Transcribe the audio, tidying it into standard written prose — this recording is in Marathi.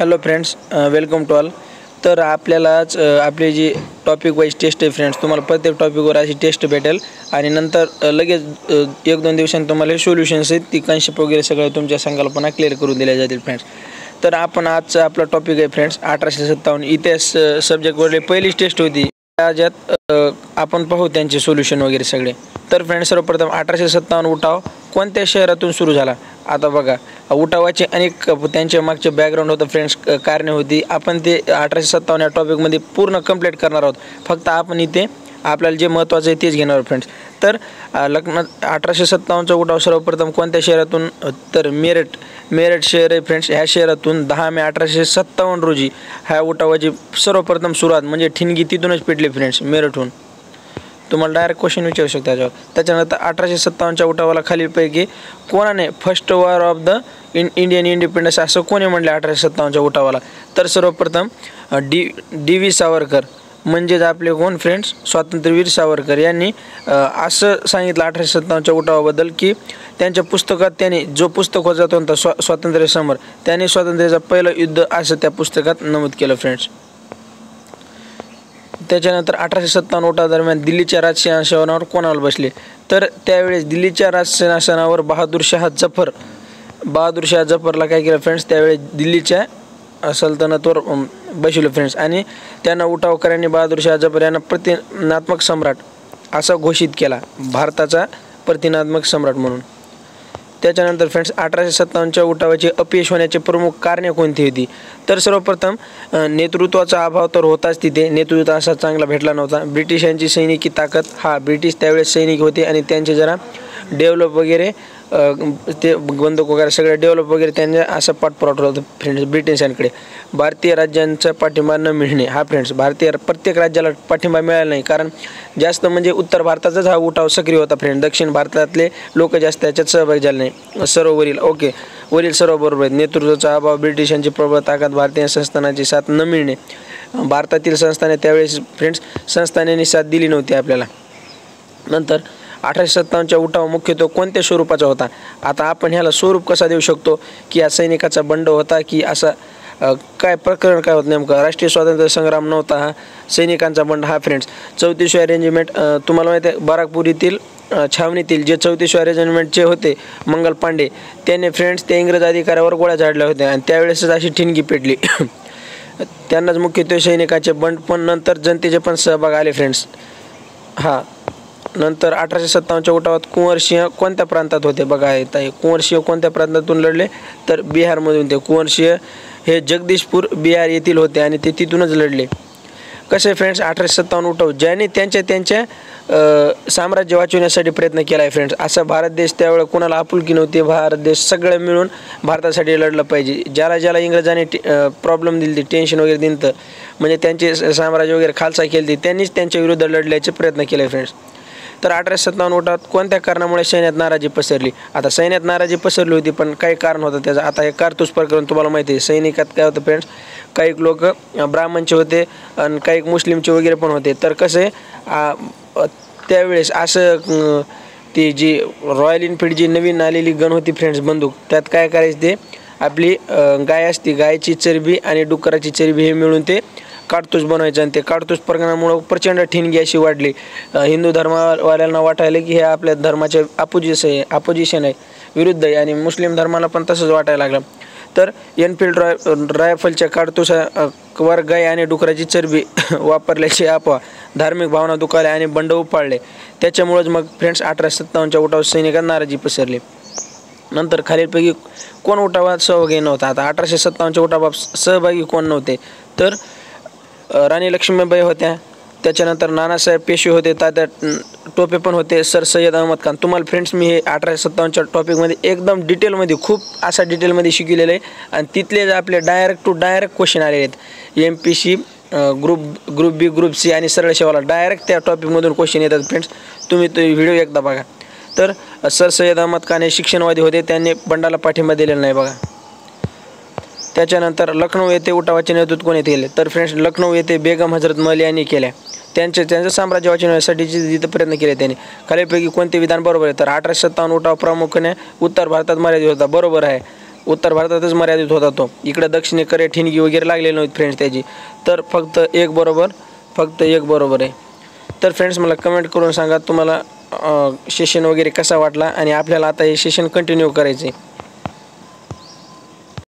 Hello friends, welcome to all. तर आपल्यालाच आपली जी टॉपिक वाईज टेस्ट आहे फ्रेंड्स, तुम्हाला प्रत्येक टॉपिकवर अशी टेस्ट भेटेल आणि नंतर लगेच 1-2 दिवसांनी तुम्हाला सोल्युशन्स आहेत ती कन्सेप्ट वगैरे सगळं तुमच्या संकल्पना क्लिअर करून दिल्या जातील फ्रेंड्स. तर आपण आजचा आपला टॉपिक आहे फ्रेंड्स 1857 इतिहास सब्जेक्टवरली पहिलीच टेस्ट होती. ज्यात आपण पाहू त्यांचे सोल्युशन वगैरे सगळे. तर फ्रेंड्स, सर्वप्रथम 1857 उठाव कोणत्या शहरातून सुरू झाला? आता बघा, उठावाचे अनेक त्यांच्या मागचे बॅकग्राऊंड होतं फ्रेंड्स, कारणे होती. आपण ते 1857 या टॉपिकमध्ये पूर्ण कंप्लीट करणार आहोत. फक्त आपण इथे आपल्याला जे महत्त्वाचं आहे तेच घेणार फ्रेंड्स. तर 1857चा उठाव सर्वप्रथम कोणत्या शहरातून? तर मेरठ शहर आहे फ्रेंड्स. ह्या शहरातून 10 मे 1857 रोजी ह्या उठावाची सर्वप्रथम सुरुवात म्हणजे ठिणगी तिथूनच पेटली फ्रेंड्स, मेरठहून. तुम्हाला डायरेक्ट क्वेश्चन विचारू शकता त्याच्यावर. त्याच्यानंतर 1857च्या उठावाला खालीलपैकी कोणाने first war of the Indian independence असं कोणी म्हणले 1857च्या उठावाला? तर सर्वप्रथम डी व्ही सावरकर, म्हणजेच आपले कोण फ्रेंड्स, स्वातंत्र्यवीर सावरकर यांनी असं सांगितलं 1857च्या उठावाबद्दल की त्यांच्या पुस्तकात त्यांनी जो पुस्तक होता तो स्वातंत्र्य समर, त्यांनी स्वातंत्र्याचं पहिलं युद्ध असं त्या पुस्तकात नमूद केलं फ्रेंड्स. त्याच्यानंतर 1857 उठावादरम्यान दिल्लीच्या राजसिंहासनावर कोणाला बसले? तर त्यावेळेस दिल्लीच्या राजसिंहासनावर बहादूर शाह जफरला काय केलं फ्रेंड्स, त्यावेळेस दिल्लीच्या सल्तनतवर बसवलं फ्रेंड्स. आणि त्यांना उठावकऱ्यांनी बहादूर शाह जफर यांना प्रतिनात्मक सम्राट असा घोषित केला, भारताचा प्रतिनात्मक सम्राट म्हणून. त्याच्यानंतर फ्रेंड्स, 1857च्या उठावाचे अपयश होण्याचे प्रमुख कारणे कोणती होती? तर सर्वप्रथम नेतृत्वाचा अभाव तर होताच, तिथे नेतृत्व असा चांगला भेटला नव्हता. ब्रिटिशांची सैनिकी ताकद, ब्रिटिश त्यावेळेस सैनिक होते आणि त्यांचे जरा डेव्हलप वगैरे ते बंदूक वगैरे सगळं डेव्हलप वगैरे त्यांच्या असं पाठपुरावा होतं फ्रेंड्स ब्रिटिशांकडे. भारतीय राज्यांचा पाठिंबा न मिळणे, फ्रेंड्स भारतीय प्रत्येक राज्याला पाठिंबा मिळाला नाही, कारण जास्त म्हणजे उत्तर भारताचाच हा उठाव सक्रिय होता फ्रेंड. दक्षिण भारतातले लोक जास्त त्याच्यात सहभागी झाले नाही. सर्व वरील सर्व बरोबर आहेत. नेतृत्वाचा अभाव, ब्रिटिशांची प्रबळ ताकद, भारतीय संस्थानाची साथ न मिळणे, भारतातील संस्थाने त्यावेळेस फ्रेंड्स संस्थानांनी साथ दिली नव्हती आपल्याला. नंतर 1857च्या उठाव मुख्यत्वे कोणत्या स्वरूपाचा होता? आता आपण ह्याला स्वरूप कसा देऊ शकतो की या सैनिकाचा बंड होता की असा काय प्रकरण काय होतं नेमकं? राष्ट्रीय स्वातंत्र्य संग्राम नव्हता हा, सैनिकांचा बंड फ्रेंड्स. 34व्या रेजिमेंट, तुम्हाला माहिती आहे बाराकपूर येथील छावणीतील जे 34व्या रेजिमेंटचे होते मंगल पांडे, त्यांनी फ्रेंड्स त्या इंग्रज अधिकाऱ्यावर गोळ्या झाडल्या होत्या आणि त्यावेळेसच अशी ठिणगी पेटली. त्यांनाच मुख्यत्वे सैनिकांचे बंड, पण नंतर जनतेचे पण सहभाग आले फ्रेंड्स. नंतर 1857च्या उठावात कुंवर सिंह कोणत्या प्रांतात होते? बघा येत कुंवर सिंह कोणत्या प्रांतातून लढले? तर बिहारमधून. ते कुंवर सिंह हे जगदीशपूर बिहार येथील होते आणि ते तिथूनच लढले. कसे फ्रेंड्स, 1857 उठाव ज्यांनी त्यांच्या साम्राज्य वाचवण्यासाठी प्रयत्न केला आहे फ्रेंड्स. असा भारत देश त्यावेळेला कोणाला आपुलकी नव्हती. भारत देश सगळं मिळून भारतासाठी लढलं पाहिजे. ज्याला इंग्रजांनी प्रॉब्लेम दिली, टेन्शन वगैरे दिलं, म्हणजे त्यांचे साम्राज्य वगैरे खालसा केली, त्यांनीच त्यांच्या विरुद्ध लढण्याचे प्रयत्न केले फ्रेंड्स. तर 1857 उठावात कोणत्या कारणामुळे सैन्यात नाराजी पसरली? आता सैन्यात नाराजी पसरली होती, पण काही कारण होतं त्याचं. आता हे कारतूस प्रकरण तुम्हाला माहिती आहे. सैनिकात काय होतं फ्रेंड्स, काही लोक ब्राह्मणचे होते आणि काही मुस्लिमचे वगैरे पण होते. तर कसे त्यावेळेस असं ती जी रॉयल एनफिल्ड जी नवीन आलेली गन होती फ्रेंड्स, बंदूक, त्यात काय करायचं, ते आपली गाय असते, गायची चरबी आणि डुकराची चरबी हे मिळून ते काडतूस बनवायचं. आणि ते काडतूस प्रकरणामुळं प्रचंड ठिणगी अशी वाढली. हिंदू धर्मवाल्यांना वाटायला की हे आपल्या धर्माचे अपोजिशन आहे, विरुद्ध आहे, आणि मुस्लिम धर्माला पण तसंच वाटायला लागलं. तर एनफिल्ड रायफलच्या काडतुसावर गाय आणि डुकराची चरबी वापरल्याची अफवा, धार्मिक भावना दुखावल्या आणि बंड उफाळले. त्याच्यामुळेच मग फ्रेंड्स 1857च्या उठावात सैनिकांना नाराजी पसरली. नंतर खालीलपैकी कोण उठावात सहभागी नव्हता? आता 1857च्या उठावात सहभागी कोण नव्हते? तर राणी लक्ष्मीबाई होत्या, त्याच्यानंतर नानासाहेब पेशवे होते, तात्या टोपे पण होते, सर सय्यद अहमद खान. तुम्हाला फ्रेंड्स मी हे 1857च्या टॉपिकमध्ये एकदम डिटेलमध्ये, खूप असा डिटेलमध्ये शिकलेलं आहे आणि तिथले आपले डायरेक्ट क्वेश्चन आलेले आहेत. MPC ग्रुप बी, ग्रुप सी आणि सरळ सेवाला डायरेक्ट त्या टॉपिकमधून क्वेश्चन येतात फ्रेंड्स. तुम्ही तो व्हिडिओ एकदा बघा. तर सर सय्यद अहमद खान हे शिक्षणवादी होते, त्यांनी बंडाला पाठिंबा दिलेला नाही बघा. त्याच्यानंतर लखनौ येथे उठावाचे नेतृत्व कोणी केले? तर फ्रेंड्स लखनौ येथे बेगम हजरत महल यांनी केल्या. त्यांचं साम्राज्य वाचवण्यासाठी जिथे प्रयत्न केले त्यांनी. खालीलपैकी कोणते विधान बरोबर आहे? तर 1857 उठाव प्रामुख्याने उत्तर भारतात मर्यादित होता. बरोबर आहे. उत्तर भारतातच मर्यादित होता तो. इकडे दक्षिणेकडे ठिणगी वगैरे लागलेली नव्हती फ्रेंड्स त्याची. तर फक्त एक बरोबर आहे. तर फ्रेंड्स मला कमेंट करून सांगा तुम्हाला सेशन वगैरे कसा वाटला आणि आपल्याला आता हे सेशन कंटिन्यू करायचं आहे.